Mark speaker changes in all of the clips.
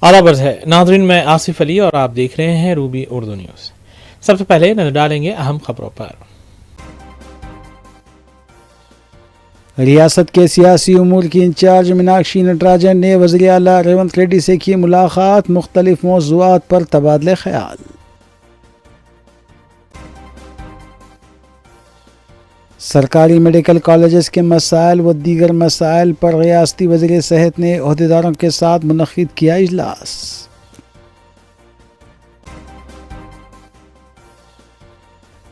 Speaker 1: आला बर्ज है नादरीन, मैं आसिफ अली और आप देख रहे हैं रूबी उर्दू न्यूज़। सबसे पहले नजर डालेंगे अहम खबरों पर।
Speaker 2: रियासत के सियासी उमूर की इंचार्ज मीनाक्षी नटराजन ने वज़ीर आला रेवंत रेड्डी से की मुलाकात, मुख्तलिफ मौज़ूआत पर तबादले ख्याल। सरकारी मेडिकल कॉलेजेस के मसाइल व दीगर मसाइल पर रियासती वज़ीर सेहत ने अहदेदारों के साथ मुनक़्क़िद किया इजलास।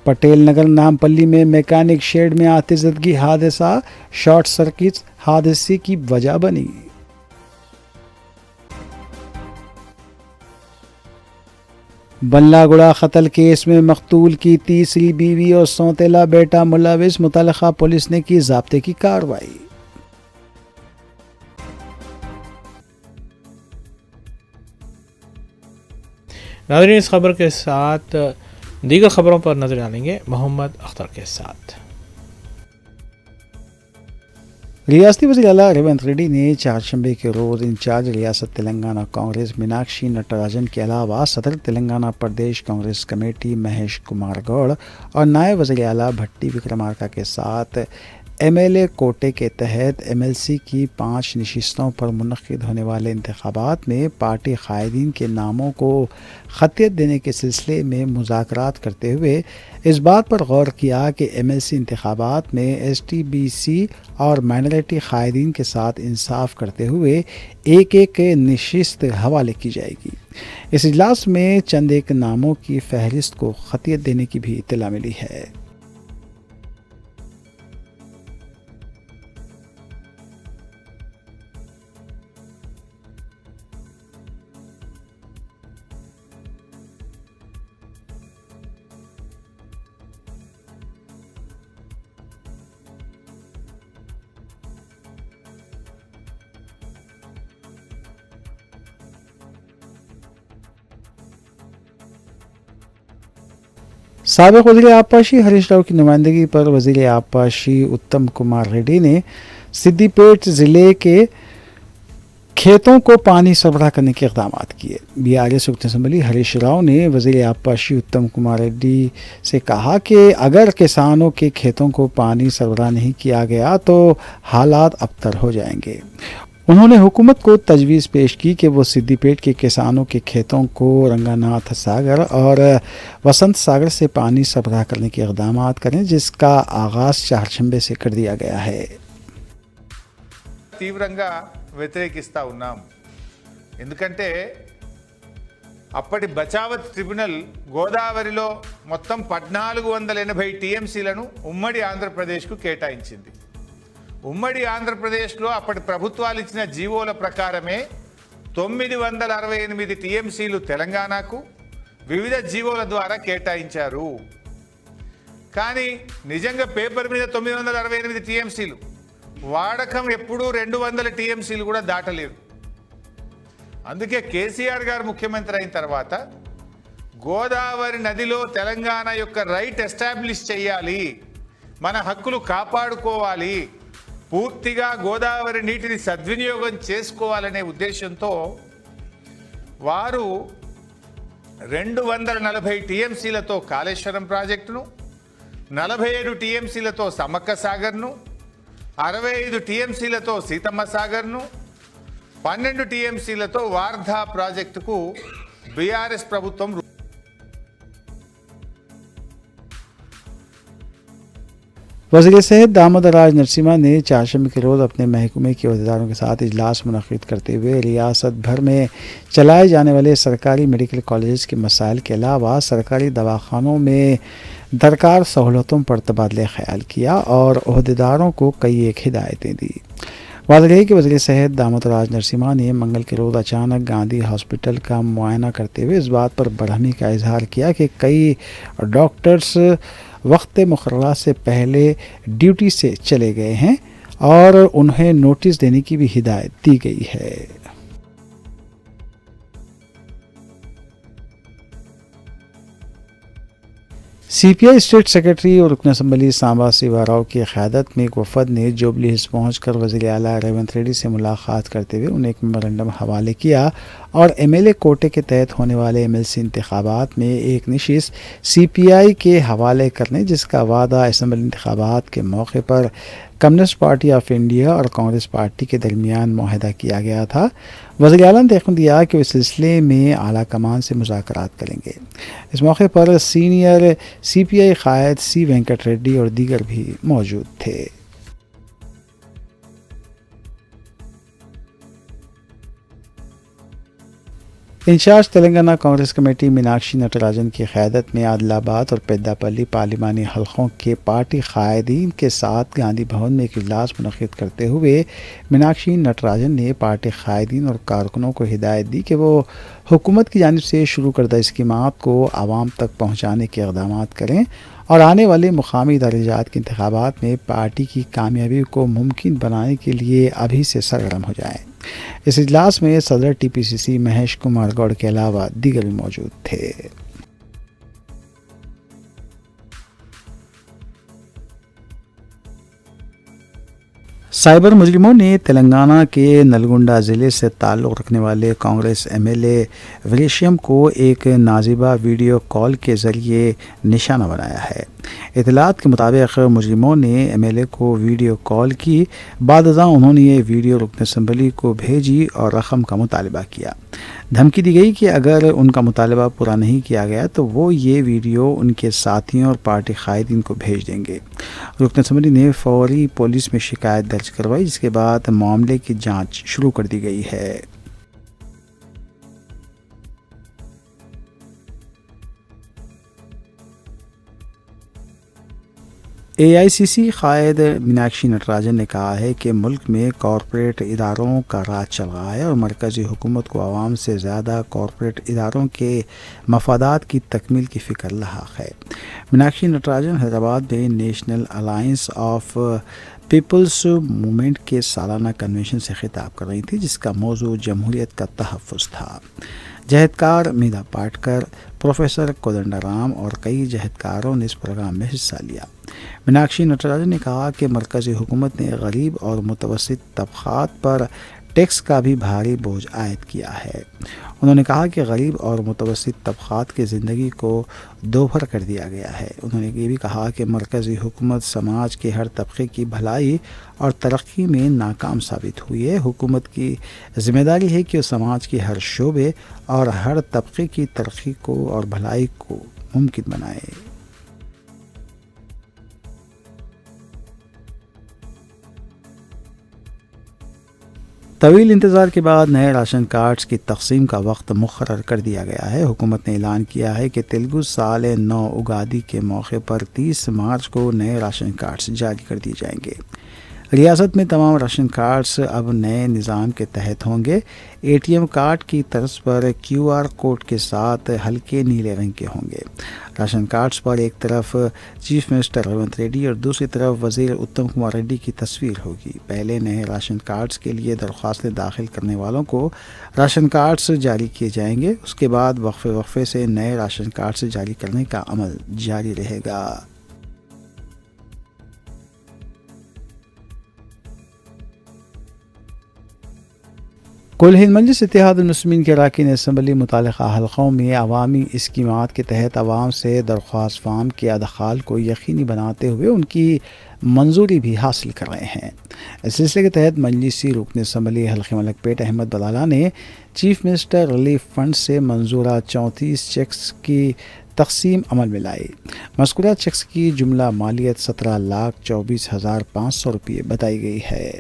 Speaker 2: पटेल नगर नामपल्ली में मैकेनिक शेड में आतिशज़दगी हादसा, शॉर्ट सर्किट हादसे की वजह बनी। बल्लागुड़ा कत्ल केस में मकतूल की तीसरी बीवी और सौतेला बेटा मुलविस, मुतल्लिका पुलिस ने की ज़ाब्ते की कार्रवाई।
Speaker 1: नाज़रीन, इस खबर के साथ दीगर खबरों पर नजर डालेंगे मोहम्मद अख्तर के साथ।
Speaker 2: रियासती वज़ीर आला रेवंत रेड्डी ने चारशंबे के रोज़ इंचार्ज रियासत तेलंगाना कांग्रेस मीनाक्षी नटराजन के अलावा सदर तेलंगाना प्रदेश कांग्रेस कमेटी महेश कुमार गौड़ और नायब वज़ीर आला भट्टी विक्रमार्का के साथ MLA कोटे के तहत MLC की 5 नशिस्तों पर मुनक़्क़िद होने वाले इंतख़ाबात में पार्टी क़ायदीन के नामों को ख़तियत देने के सिलसिले में मुज़ाकरात करते हुए इस बात पर गौर किया कि MLC इंतख़ाबात में STBC और माइनॉरिटी क़ायदीन के साथ इंसाफ करते हुए एक एक नशिस्त हवाले की जाएगी। इस इजलास में चंद एक नामों की फहरिस्त को ख़तियत देने की भी इत्तला मिली है। साबिक़ वज़ीर आबपाशी हरीश राव की नुमाइंदगी पर वज़ीर आबपाशी उत्तम कुमार रेड्डी ने सिद्दीपेट ज़िले के खेतों को पानी सरबराह करने के इक़दाम किए। BRS रुकन असम्बली हरीश राव ने वज़ीर आबपाशी उत्तम कुमार रेड्डी से कहा कि अगर किसानों के खेतों को पानी सरबराह नहीं किया गया तो हालात अबतर हो जाएंगे। उन्होंने हुकूमत को तजवीज़ पेश की कि वो सिद्दीपेट के किसानों के खेतों को रंगानाथ सागर और वसंत सागर से पानी सरबराह करने के इक़दाम करें, जिसका आगाज़ चारशंबे से कर दिया गया है।
Speaker 3: తీవ్రంగా వ్యతిరేకిస్తా ఉన్నాం. ఎందుకంటే అప్పటి బచావత్ ట్రిబ్యునల్ గోదావరిలో మొత్తం 1480 టీఎంసీలను ఉమ్మడి ఆంధ్రప్రదేశ్కు కేటాయించింది. ఉమ్మడి ఆంధ్రప్రదేశ్లో అప్పటి ప్రభుత్వాలు ఇచ్చిన జీవోల ప్రకారమే 968 టీఎంసీలు తెలంగాణకు వివిధ జీవోల ద్వారా కేటాయించారు. కానీ నిజంగా పేపర్ మీద 968 టీఎంసీలు, వాడకం ఎప్పుడూ 200 టీఎంసీలు కూడా దాటలేదు. అందుకే కేసీఆర్ గారు ముఖ్యమంత్రి అయిన తర్వాత గోదావరి నదిలో తెలంగాణ యొక్క రైట్ ఎస్టాబ్లిష్ చేయాలి, మన హక్కులు కాపాడుకోవాలి, పూర్తిగా గోదావరి నీటిని సద్వినియోగం చేసుకోవాలనే ఉద్దేశంతో వారు 240 టీఎంసీలతో కాళేశ్వరం ప్రాజెక్టును, 47 టీఎంసీలతో సమ్మక్క సాగర్ను, 65 టీఎంసీలతో సీతమ్మ సాగర్ను, 12 టీఎంసీలతో వార్ధా ప్రాజెక్టుకు BRS ప్రభుత్వం
Speaker 2: वज़ीर सेहत दामोदर राज नरसिम्हा ने चारशंबे के रोज़ अपने महकमे के अहदेदारों के साथ इजलास मुनक़्क़िद करते हुए रियासत भर में चलाए जाने वाले सरकारी मेडिकल कॉलेज के मसाइल के अलावा सरकारी दवाखानों में दरकार सहूलतों पर तबादले ख्याल किया और अहदेदारों को कई एक हिदायतें दी। वाज़ेह है कि वज़ीर सेहत दामोदर राज नरसिम्हा ने मंगल के रोज़ अचानक गांधी हॉस्पिटल का मुआयना करते हुए इस बात पर बरहमी का इजहार किया कि कई डॉक्टर्स वक्त मुक़र्ररा से पहले ड्यूटी से चले गए हैं और उन्हें नोटिस देने की भी हिदायत दी गई है। سی پی آئی اسٹیٹ سیکرٹری اور رکن اسمبلی سانبا سیوا راؤ کی قیادت میں ایک وفد نے جوبلی ہلز پہنچ کر وزیر اعلیٰ ریونت ریڈی سے ملاقات کرتے ہوئے انہیں ایک میمورنڈم حوالے کیا اور ایم ایل اے کوٹے کے تحت ہونے والے ایم ایل سی انتخابات میں ایک نشست سی پی آئی کے حوالے کرنے جس کا وعدہ اسمبلی انتخابات کے موقع پر کمیونسٹ پارٹی آف انڈیا اور کانگریس پارٹی کے درمیان معاہدہ کیا گیا تھا، وزیر اعلیٰ نے تیقن دیا کہ وہ اس سلسلے میں اعلیٰ کمان سے مذاکرات کریں گے۔ اس موقع پر سینئر سی پی آئی قائد سی وینکٹ ریڈی اور دیگر بھی موجود تھے۔ انچارج تلنگانہ کانگریس کمیٹی میناکشی نٹراجن کی قیادت میں عادل آباد اور پیدا پلی پارلیمانی حلقوں کے پارٹی قائدین کے ساتھ گاندھی بھون میں ایک اجلاس منعقد کرتے ہوئے میناکشی نٹراجن نے پارٹی قائدین اور کارکنوں کو ہدایت دی کہ وہ حکومت کی جانب سے شروع کردہ اسکیمات کو عوام تک پہنچانے کے اقدامات کریں اور آنے والے مقامی ادارہ جات کے انتخابات میں پارٹی کی کامیابی کو ممکن بنانے کے لیے ابھی سے سرگرم ہو جائیں۔ اس اجلاس میں صدر ٹی پی سی سی مہیش کمار گوڑ کے علاوہ دیگر بھی موجود تھے۔ سائبر مجرموں نے تلنگانہ کے نلگنڈا ضلع سے تعلق رکھنے والے کانگریس ایم ایل اے وریشیم کو ایک نازیبہ ویڈیو کال کے ذریعے نشانہ بنایا ہے۔ اطلاعات کے مطابق مجرموں نے ایم ایل اے کو ویڈیو کال کی، بعد ازاں انہوں نے یہ ویڈیو رکن اسمبلی کو بھیجی اور رقم کا مطالبہ کیا۔ دھمکی دی گئی کہ اگر ان کا مطالبہ پورا نہیں کیا گیا تو وہ یہ ویڈیو ان کے ساتھیوں اور پارٹی قائدین کو بھیج دیں گے۔ رکن اسمبلی نے فوری پولیس میں شکایت درج کروائی، جس کے بعد معاملے کی جانچ شروع کر دی گئی ہے۔ اے آئی سی سی قائد میناکشی نٹراجن نے کہا ہے کہ ملک میں کارپوریٹ اداروں کا راج چل رہا ہے اور مرکزی حکومت کو عوام سے زیادہ کارپوریٹ اداروں کے مفادات کی تکمیل کی فکر لاحق ہے۔ میناکشی نٹراجن حیدرآباد میں National Alliance of People's Movement کے سالانہ کنونشن سے خطاب کر رہی تھی، جس کا موضوع جمہوریت کا تحفظ تھا۔ جہدکار میدھا پاٹکر، پروفیسر کودنڈا رام اور کئی جہدکاروں نے اس پروگرام میں حصہ لیا۔ میناکشی نٹراجن نے کہا کہ مرکزی حکومت نے غریب اور متوسط طبقات پر ٹیکس کا بھی بھاری بوجھ عائد کیا ہے۔ انہوں نے کہا کہ غریب اور متوسط طبقات کی زندگی کو دوبھر کر دیا گیا ہے۔ انہوں نے یہ بھی کہا کہ مرکزی حکومت سماج کے ہر طبقے کی بھلائی اور ترقی میں ناکام ثابت ہوئی ہے۔ حکومت کی ذمہ داری ہے کہ وہ سماج کے ہر شعبے اور ہر طبقے کی ترقی کو اور بھلائی کو ممکن بنائے۔ طویل انتظار کے بعد نئے راشن کارڈز کی تقسیم کا وقت مقرر کر دیا گیا ہے۔ حکومت نے اعلان کیا ہے کہ تیلگو سال نو اگادی کے موقع پر 30 مارچ کو نئے راشن کارڈز جاری کر دیے جائیں گے۔ ریاست میں تمام راشن کارڈز اب نئے نظام کے تحت ہوں گے۔ اے ٹی ایم کارڈ کی طرز پر کیو آر کوڈ کے ساتھ ہلکے نیلے رنگ کے ہوں گے۔ راشن کارڈز پر ایک طرف چیف منسٹر ریونت ریڈی اور دوسری طرف وزیر اتم کمار ریڈی کی تصویر ہوگی۔ پہلے نئے راشن کارڈز کے لیے درخواستیں داخل کرنے والوں کو راشن کارڈز جاری کیے جائیں گے۔ اس کے بعد وقفے سے نئے راشن کارڈز جاری کرنے کا عمل جاری رہے گا۔ کل ہند مجلس اتحاد المسلمین کے اراکین اسمبلی متعلقہ حلقوں میں عوامی اسکیمات کے تحت عوام سے درخواست فارم کے ادخال کو یقینی بناتے ہوئے ان کی منظوری بھی حاصل کر رہے ہیں۔ اس سلسلے کے تحت مجلسی رکن اسمبلی حلقہ ملک پیٹ احمد بلالہ نے چیف منسٹر ریلیف فنڈ سے منظورہ 34 چیکس کی تقسیم عمل میں لائی۔ مذکورہ چیکس کی جملہ مالیت 17,24,500 روپے بتائی گئی ہے۔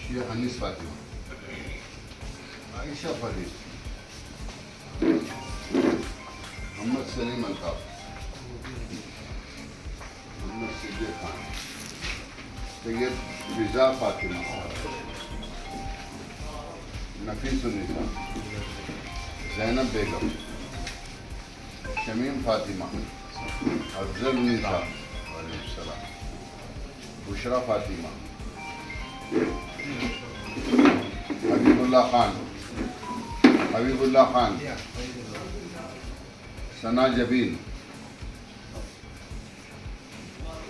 Speaker 4: شیخ انیس فاطمہ، عائشہ فرید، محمد سلیم الطاف، محمد صدیق خان، سید رضا فاطمہ، نفیس النساء، زینب بیگم، شمیم فاطمہ، افضل النساء، وعلیکم السلام، بشرا فاطمہ، حبیب اللہ خان، हबीबुल्लाह खान, सना जबीन,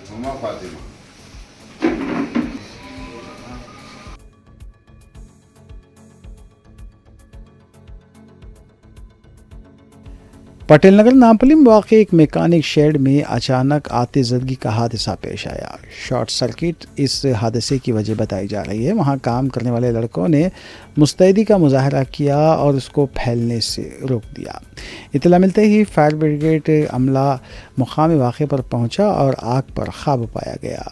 Speaker 4: हुमा फातिमा।
Speaker 2: पटेल नगर नामपली में वाक़ एक मैकेनिक शेड में अचानक आतिशज़दगी का हादसा पेश आया। शॉर्ट सर्किट इस हादसे की वजह बताई जा रही है। वहां काम करने वाले लड़कों ने मुस्तैदी का मुजाहरा किया और उसको फैलने से रोक दिया। इत्तला मिलते ही फायर ब्रिगेड अमला मुकाम वाक़े पर पहुंचा और आग पर काबू पाया गया।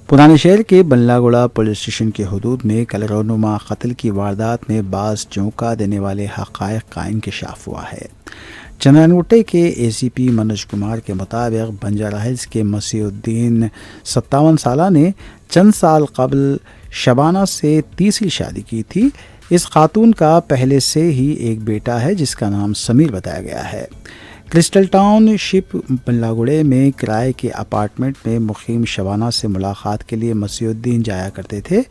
Speaker 2: पुराने शहर के बल्लागुड़ा पुलिस स्टेशन के हदूद में कल रौनुमा कत्ल की वारदात में बास चौंका देने वाले हक़ाइक़ का इंकशाफ हुआ है। चंद्रानगुट्टे के एसीपी मनोज कुमार के मुताबिक बंजारा हिल्स के मसीउद्दीन 57 साल ने चंद साल कबल शबाना से तीसरी शादी की थी। इस खातून का पहले से ही एक बेटा है जिसका नाम समीर बताया गया है। क्रिस्टल टाउन शिप बल्लागुड़े में किराए के अपार्टमेंट में मुकीम शबाना से मुलाकात के लिए मसीउद्दीन जाया करते थे।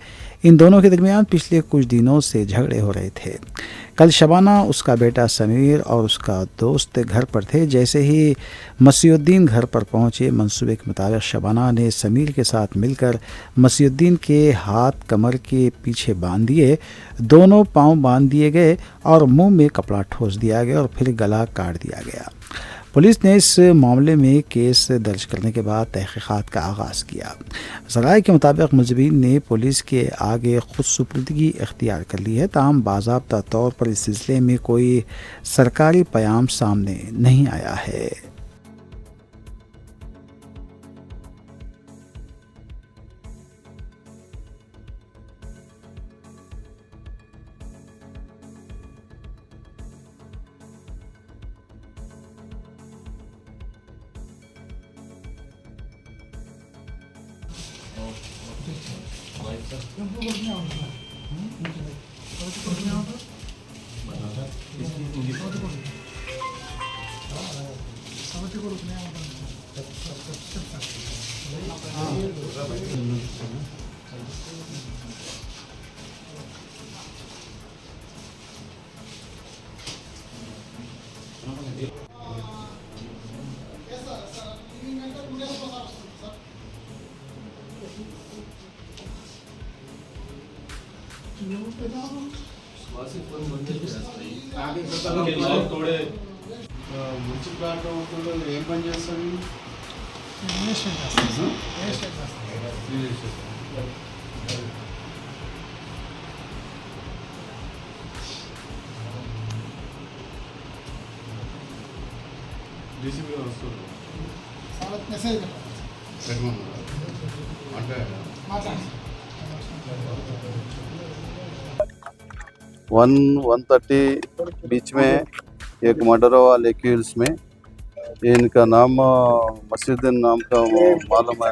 Speaker 2: इन दोनों के दरमियान पिछले कुछ दिनों से झगड़े हो रहे थे। कल शबाना, उसका बेटा समीर और उसका दोस्त घर पर थे। जैसे ही मसीउद्दीन घर पर पहुंचे, मंसूबे के मुताबिक शबाना ने समीर के साथ मिलकर मसीउद्दीन के हाथ कमर के पीछे बांध दिए, दोनों पांव बांध दिए गए और मुंह में कपड़ा ठोस दिया गया और फिर गला काट दिया गया। पुलिस ने इस मामले में केस दर्ज करने के बाद तहकीकात का आगाज़ किया। ज़राए के मुताबिक मुलज़िमीन ने पुलिस के आगे खुद सुपुर्दगी इख्तियार कर ली है। ताहम बाज़ाब्ता तौर पर इस सिलसिले में कोई सरकारी प्याम सामने नहीं आया है।
Speaker 4: మున్సిపల్ ఏం పని చేస్తాడు? డీసీపీ వస్తుంది అంటే 1:30 बीच में एक मर्डर हुआ लेकी हिल्स में। इनका नाम मसीउद्दीन नाम का मालूम है।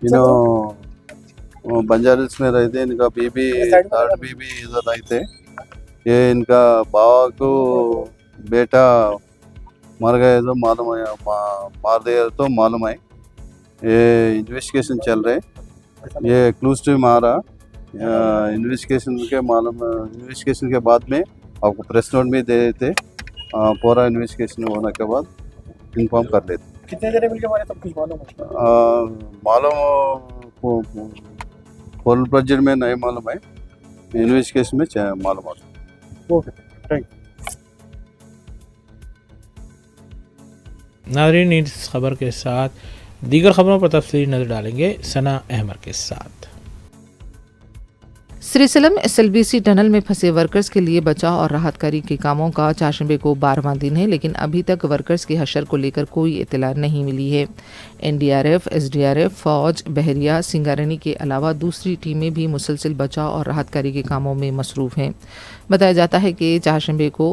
Speaker 4: इन्हों बंजारा हिल्स में रहते। इनका बीबी थर्ड बीबी इधर रहते। ये इनका बाबा को बेटा मर गए तो मालूम है, मार दिया तो मालूम है। ये इन्वेस्टिगेशन चल रहे। ये क्लूज टीम आ रहा। इन्वेस्टिगेशन के बाद में आपको प्रेस नोट में दे देते, पूरा इन्वेस्टिगेशन होने के बाद इन्फॉर्म कर देते।
Speaker 2: कितने जने मिलके मारे तब कुछ मालूम है?
Speaker 4: मालूम फुल प्रोजेक्ट में नहीं मालूम है, इन्वेस्टिगेशन में मालूम होता।
Speaker 2: Okay, thank you.
Speaker 1: नाज़रीन, इस खबर के साथ दीगर खबरों पर तफसीली नज़र डालेंगे सना अहमद के साथ।
Speaker 5: श्रीसलम एसएलबीसी टनल में फंसे वर्कर्स के लिए बचाव और राहत कार्य के कामों का चारशंबे को 12वां दिन है, लेकिन अभी तक वर्कर्स के हशर को लेकर कोई इत्तला नहीं मिली है। एनडीआरएफ, एसडीआरएफ, फौज, बहरिया, सिंगारनी के अलावा दूसरी टीमें भी मुसलसिल बचाव और राहत कार्य के कामों में मसरूफ़ हैं। बताया जाता है कि चारशंबे को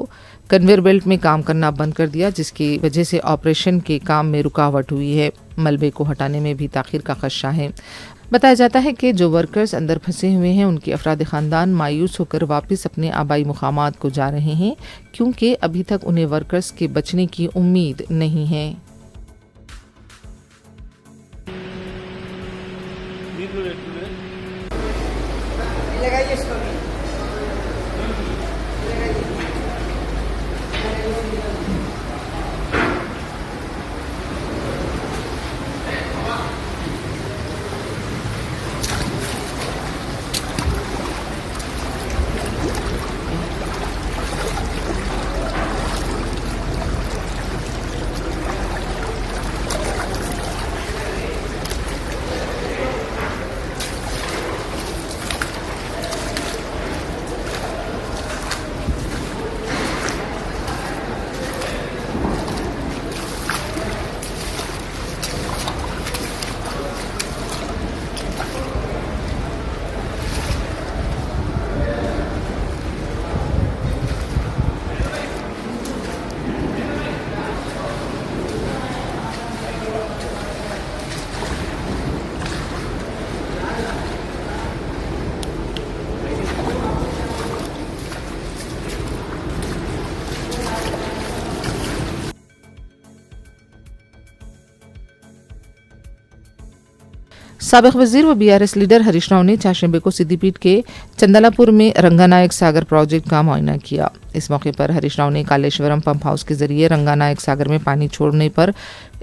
Speaker 5: कन्वेयर बेल्ट में काम करना बंद कर दिया, जिसकी वजह से ऑपरेशन के काम में रुकावट हुई है। मलबे को हटाने में भी ताख़ीर का खदशा है। बताया जाता है कि जो वर्कर्स अंदर फंसे हुए हैं उनके अफराद ख़ानदान मायूस होकर वापस अपने आबाई मुकामात को जा रहे हैं, क्योंकि अभी तक उन्हें वर्कर्स के बचने की उम्मीद नहीं है। साबिक वजीर व बीआरएस लीडर हरीश राव ने चारशंबे को सिद्दीपीठ के चंदलापुर में रंगानायक सागर प्रोजेक्ट का मुआयना किया। इस मौके पर हरीश राव ने कालेश्वरम पंप हाउस के जरिए रंगानायक सागर में पानी छोड़ने पर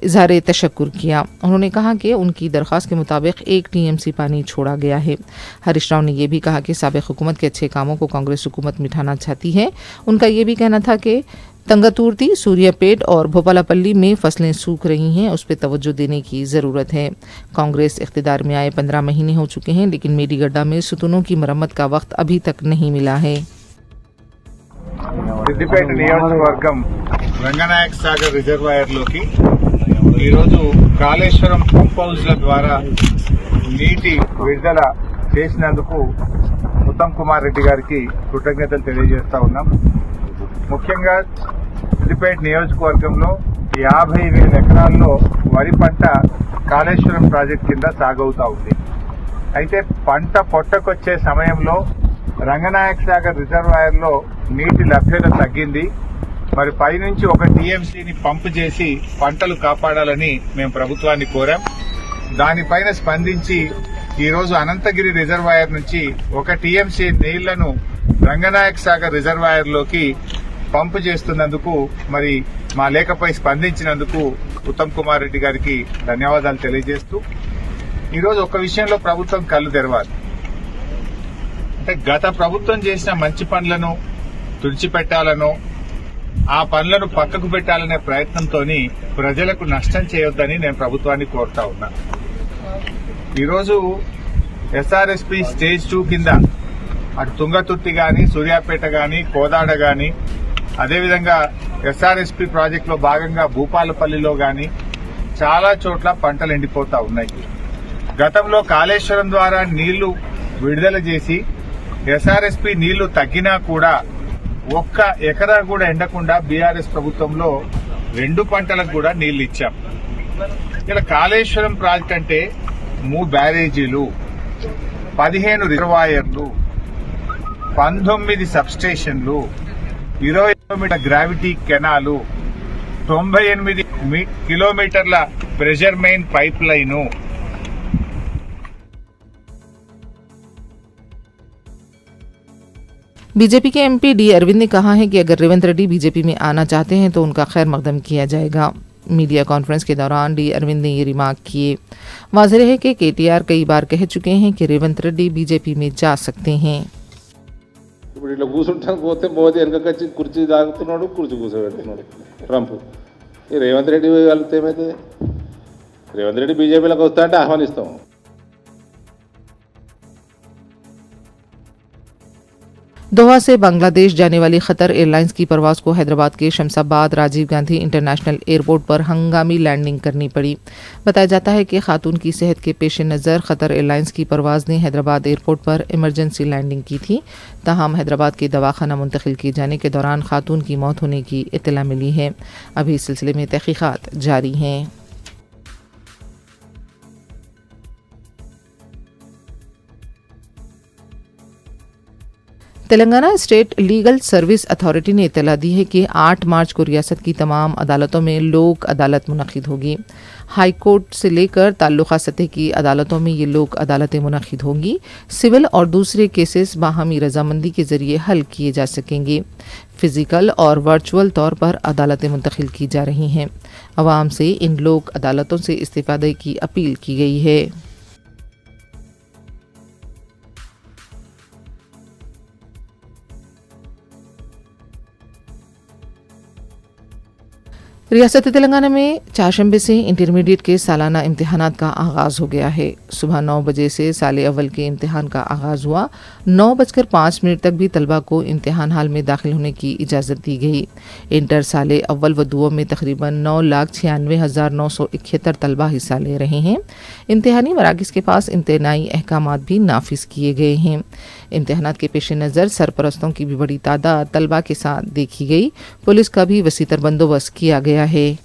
Speaker 5: इजहार तशक्कुर किया। उन्होंने कहा कि उनकी दरख्वास्त के मुताबिक 1 टीएमसी पानी छोड़ा गया है। हरीश राव ने यह भी कहा कि साबिक हुकूमत के अच्छे कामों को कांग्रेस हुकूमत मिटाना चाहती है। उनका ये भी कहना था कि तंगतुर्ती, सूर्यापेट और भोपालापल्ली में फसलें सूख रही हैं, उस पर तवज्जो देने की ज़रूरत है। कांग्रेस इख्तिदार में आए 15 महीने हो चुके हैं, लेकिन मेडीगड्डा में सुतूनों की मरम्मत का वक्त अभी तक नहीं मिला है।
Speaker 3: సిద్దిపేట నియోజకవర్గం రంగనాయక సాగర్ రిజర్వాయర్లోకి ఈరోజు కాళేశ్వరం పంప్ హౌస్ల ద్వారా నీటి విడుదల చేసినందుకు ఉత్తమ్ కుమార్ రెడ్డి గారికి కృతజ్ఞతలు తెలియజేస్తా ఉన్నాం. ముఖ్యంగా సిద్దిపేట నియోజకవర్గంలో 50,000 ఎకరాల్లో వరి పంట కాళేశ్వరం ప్రాజెక్ట్ కింద సాగవుతా ఉంది. అయితే పంట పొట్టకొచ్చే సమయంలో రంగనాయక సాగర్ రిజర్వాయర్లో నీటి లభ్యత తగ్గింది. మరి పైనుంచి 1 టీఎంసీని పంపు చేసి పంటలు కాపాడాలని మేము ప్రభుత్వాన్ని కోరాం. దానిపైన స్పందించి ఈరోజు అనంతగిరి రిజర్వాయర్ నుంచి 1 టీఎంసీ నీళ్లను రంగనాయక సాగర్ రిజర్వాయర్లోకి పంపు చేస్తున్నందుకు మరి మా లేఖపై స్పందించినందుకు ఉత్తమ్ కుమార్ రెడ్డి గారికి ధన్యవాదాలు తెలియజేస్తూ ఈరోజు ఒక విషయంలో ప్రభుత్వం కళ్ళు తెరవాలి. అంటే గత ప్రభుత్వం చేసిన మంచి పనులను తుడిచిపెట్టాలనో ఆ పనులను పక్కకు పెట్టాలనే ప్రయత్నంతో ప్రజలకు నష్టం చేయొద్దని నేను ప్రభుత్వాన్ని కోరుతా ఉన్నా. ఈరోజు ఎస్ఆర్ఎస్పీ స్టేజ్ 2 కింద అటు తుంగతుర్తి గాని, సూర్యాపేట గాని, కోదాడ గాని, అదేవిధంగా ఎస్ఆర్ఎస్పీ ప్రాజెక్టులో భాగంగా భూపాలపల్లిలో గాని చాలా చోట్ల పంటలు ఎండిపోతా ఉన్నాయి. గతంలో కాళేశ్వరం ద్వారా నీళ్లు విడుదల చేసి ఎస్ఆర్ఎస్పీ నీళ్లు తగ్గినా కూడా 1 ఎకరా కూడా ఎండకుండా బీఆర్ఎస్ ప్రభుత్వంలో 2 పంటలకు కూడా నీళ్లు ఇచ్చాం. ఇలా కాళేశ్వరం ప్రాజెక్ట్ అంటే 3 బ్యారేజీలు, 15 రిజర్వాయర్లు, 19 సబ్స్టేషన్లు, 20 కిలోమీటర్ గ్రావిటీ కెనాలు, 98 కిలోమీటర్ల pressure main pipe line,
Speaker 5: BJP के एमपी डी अरविंद ने कहा है कि अगर रेवंत रेड्डी बीजेपी में आना चाहते हैं तो उनका खैर मकदम किया जाएगा। मीडिया कॉन्फ्रेंस के दौरान डी अरविंद ने ये रिमार्क किए। वाज़ेह है कि केटीआर कई बार कह चुके हैं कि रेवंत रेड्डी बीजेपी में जा सकते हैं।
Speaker 6: ఇప్పుడు ఇట్లా కూర్చుంటాను పోతే మోదీ వెనకచ్చి కుర్చీ తాగుతున్నాడు, కుర్చీ కూర్చోబెడుతున్నాడు ట్రంప్. ఈ రేవంత్ రెడ్డి వెళ్తే ఏమవుతుంది? రేవంత్ రెడ్డి బీజేపీలోకి వస్తా అంటే ఆహ్వానిస్తాం.
Speaker 5: दोहा से बांग्लादेश जाने वाली खतर एयरलाइंस की परवाज को हैदराबाद के शमशाबाद राजीव गांधी इंटरनेशनल एयरपोर्ट पर हंगामी लैंडिंग करनी पड़ी। बताया जाता है कि खातून की सेहत के पेश नज़र खतर एयरलाइंस की परवाज ने हैदराबाद एयरपोर्ट पर इमरजेंसी लैंडिंग की थी। ताहम हैदराबाद के दवाखाना मुंतकिल किए जाने के दौरान खातून की मौत होने की इत्तला मिली है। अभी इस सिलसिले में तहकीकात जारी हैं। Telangana state legal service authority ने इत्तला दी है कि 8 मार्च को रियासत की तमाम अदालतों में लोक अदालत मुनक्किद होगी। हाई कोर्ट से लेकर ताल्लुका सतह की अदालतों में ये लोक अदालतें मुनक्किद होंगी। सिविल और दूसरे केसेस बाहमी रजामंदी के जरिए हल किए जा सकेंगे। फिजिकल और वर्चुअल तौर पर अदालतें मुंतकिल की जा रही हैं। अवाम से इन लोक अदालतों से इस्तिफादे की अपील की गई है। रियासत तेलंगाना में चारशंबे से इंटरमीडिएट के सालाना इम्तिहानात का आगाज़ हो गया है। सुबह 9 बजे से साले अव्वल के इम्तिहान का आगाज़ हुआ। 9:05 तक भी तलबा को इम्तिहान हाल में दाखिल होने की इजाज़त दी गई। इंटर साले अव्वल व दुओं में तकरीबन 9,96,971 तलबा हिस्सा ले रहे हैं। इम्तिहानी मराकिज़ के पास इम्तनाई अहकामात भी नाफिज किए गए हैं। इम्तिहानात के पेश नज़र सरपरस्तों की भी बड़ी तादाद तलबा के साथ देखी गई। पुलिस का भी वसीतर बंदोबस्त किया गया है।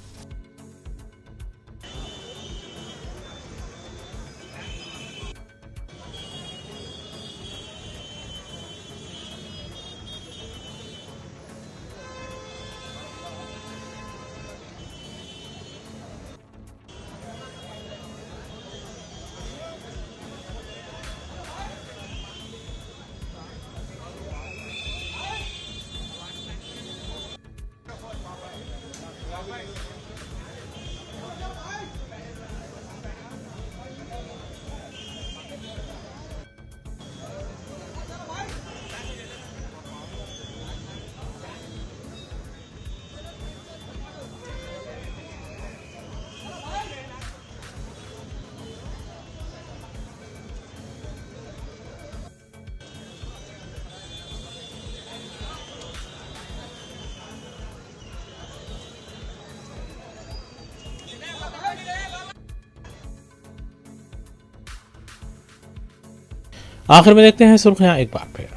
Speaker 1: आखिर में देखते हैं सुर्खियां एक बार फिर।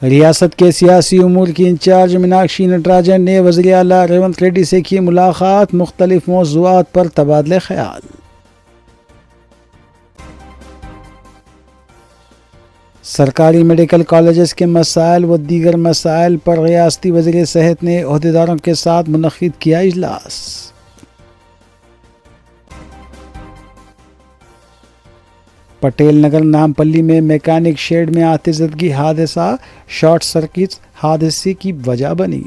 Speaker 2: रियासत के सियासी उमूर की इंचार्ज मीनाक्षी नटराजन ने वज़ीर आला रेवंत रेड्डी से की मुलाकात। मुख्तलिफ मौज़ूआत पर तबादले ख्याल। सरकारी मेडिकल कॉलेजेस के मसाइल व दीगर मसाइल पर रियासती वज़ीर सेहत ने अहदेदारों के साथ मुनक़्क़िद किया इजलास। पटेल नगर नामपल्ली में मैकेनिक शेड में आतिशज़दगी हादसा, शॉर्ट सर्किट हादसे की वजह बनी।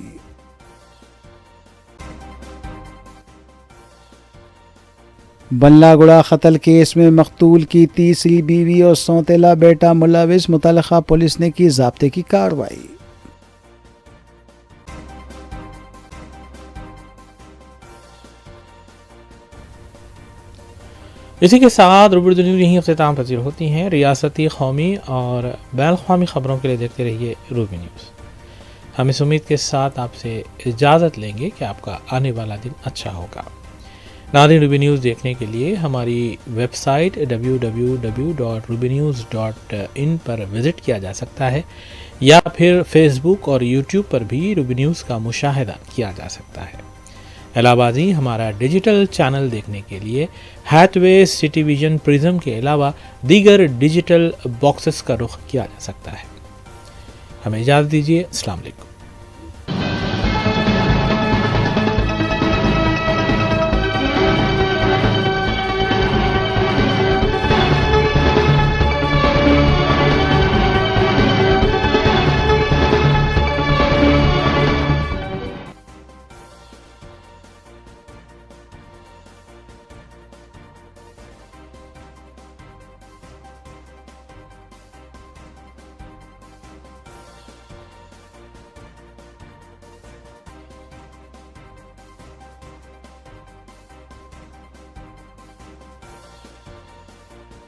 Speaker 2: बल्लागुड़ा कत्ल केस में मकतूल की तीसरी बीवी और सौतेला बेटा मुलविस, मुतल्लिका पुलिस ने की ज़ाब्ते की कार्रवाई।
Speaker 1: इसी के साथ रूबरू न्यूज़ यहीं अख्तिताम पजीर होती हैं। रियासती, कौमी और बैन अवी ख़बरों के लिए देखते रहिए रूबी न्यूज़। हम इस उम्मीद के साथ आपसे इजाज़त लेंगे कि आपका आने वाला दिन अच्छा होगा। नाज़रीन, रूबी न्यूज़ देखने के लिए हमारी वेबसाइट www.rubynews.in पर विज़िट किया जा सकता है या फिर फेसबुक और यूट्यूब पर भी रूबी न्यूज़ का मुशाहिदा किया जा सकता है। इलाहाबादी हमारा डिजिटल चैनल देखने के लिए हैथवे, सिटी विजन, प्रिज्म के अलावा दीगर डिजिटल बॉक्सेस का रुख किया जा सकता है। हमें इजाज़त दीजिए। अस्सलाम वालेकुम।